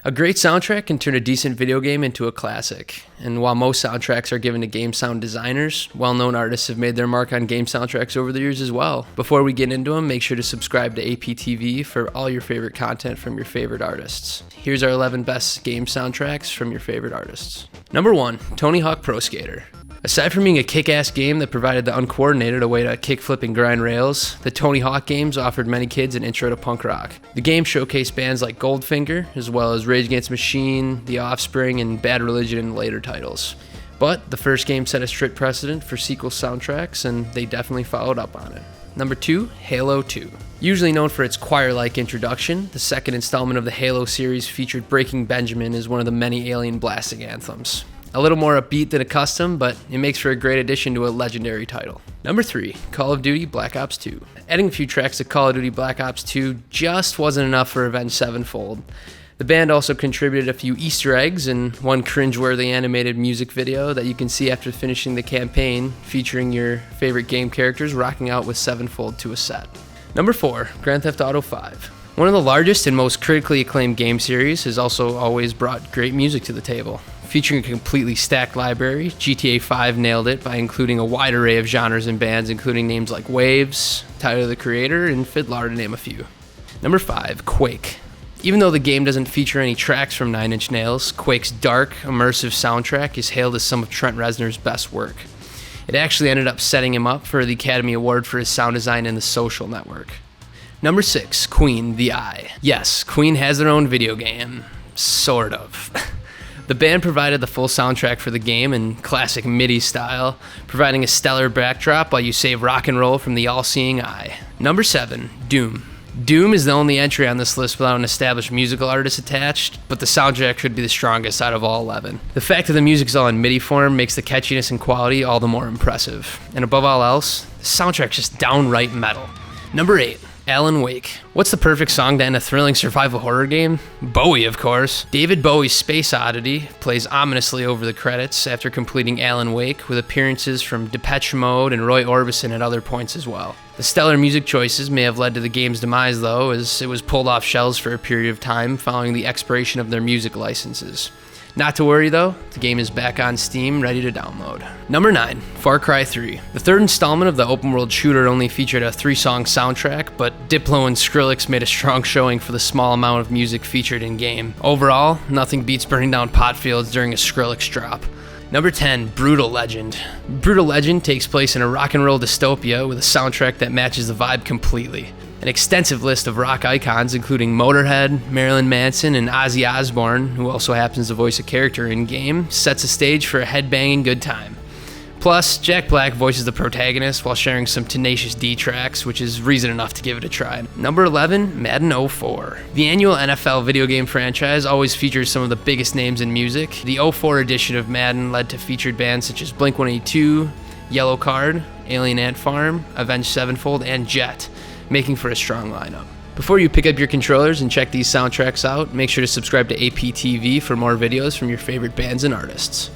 A great soundtrack can turn a decent video game into a classic. And while most soundtracks are given to game sound designers, well-known artists have made their mark on game soundtracks over the years as well. Before we get into them, make sure to subscribe to APTV for all your favorite content from your favorite artists. Here's our 11 best game soundtracks from your favorite artists. Number 1, Tony Hawk Pro Skater. Aside from being a kick-ass game that provided the uncoordinated a way to kickflip and grind rails, the Tony Hawk games offered many kids an intro to punk rock. The game showcased bands like Goldfinger, as well as Rage Against the Machine, The Offspring, and Bad Religion in later titles. But the first game set a strict precedent for sequel soundtracks, and they definitely followed up on it. Number 2, Halo 2. Usually known for its choir-like introduction, the second installment of the Halo series featured Breaking Benjamin as one of the many alien blasting anthems. A little more upbeat than accustomed, but it makes for a great addition to a legendary title. Number 3, Call of Duty Black Ops 2. Adding a few tracks to Call of Duty Black Ops 2 just wasn't enough for Avenged Sevenfold. The band also contributed a few Easter eggs and one cringeworthy animated music video that you can see after finishing the campaign, featuring your favorite game characters rocking out with Sevenfold to a set. Number 4, Grand Theft Auto 5. One of the largest and most critically acclaimed game series has also always brought great music to the table. Featuring a completely stacked library, GTA 5 nailed it by including a wide array of genres and bands, including names like Waves, Tyler the Creator, and Fiddler, to name a few. Number 5, Quake. Even though the game doesn't feature any tracks from Nine Inch Nails, Quake's dark, immersive soundtrack is hailed as some of Trent Reznor's best work. It actually ended up setting him up for the Academy Award for his sound design in The Social Network. Number 6, Queen, The Eye. Yes, Queen has their own video game. Sort of. The band provided the full soundtrack for the game in classic MIDI style, providing a stellar backdrop while you save rock and roll from the all-seeing eye. Number 7, Doom. Doom is the only entry on this list without an established musical artist attached, but the soundtrack should be the strongest out of all 11. The fact that the music's all in MIDI form makes the catchiness and quality all the more impressive. And above all else, the soundtrack's just downright metal. Number 8, Alan Wake. What's the perfect song to end a thrilling survival horror game? Bowie, of course. David Bowie's Space Oddity plays ominously over the credits after completing Alan Wake, with appearances from Depeche Mode and Roy Orbison at other points as well. The stellar music choices may have led to the game's demise, though, as it was pulled off shelves for a period of time following the expiration of their music licenses. Not to worry though, the game is back on Steam, ready to download. Number 9, Far Cry 3. The third installment of the open world shooter only featured a 3-song soundtrack, but Diplo and Skrillex made a strong showing for the small amount of music featured in-game. Overall, nothing beats burning down pot fields during a Skrillex drop. Number 10, Brutal Legend. Brutal Legend takes place in a rock and roll dystopia with a soundtrack that matches the vibe completely. An extensive list of rock icons, including Motorhead, Marilyn Manson, and Ozzy Osbourne, who also happens to voice a character in-game, sets a stage for a headbanging good time. Plus, Jack Black voices the protagonist while sharing some Tenacious D tracks, which is reason enough to give it a try. Number 11, Madden 04. The annual NFL video game franchise always features some of the biggest names in music. The 04 edition of Madden led to featured bands such as Blink-182, Yellow Card, Alien Ant Farm, Avenged Sevenfold, and Jet, making for a strong lineup. Before you pick up your controllers and check these soundtracks out, make sure to subscribe to APTV for more videos from your favorite bands and artists.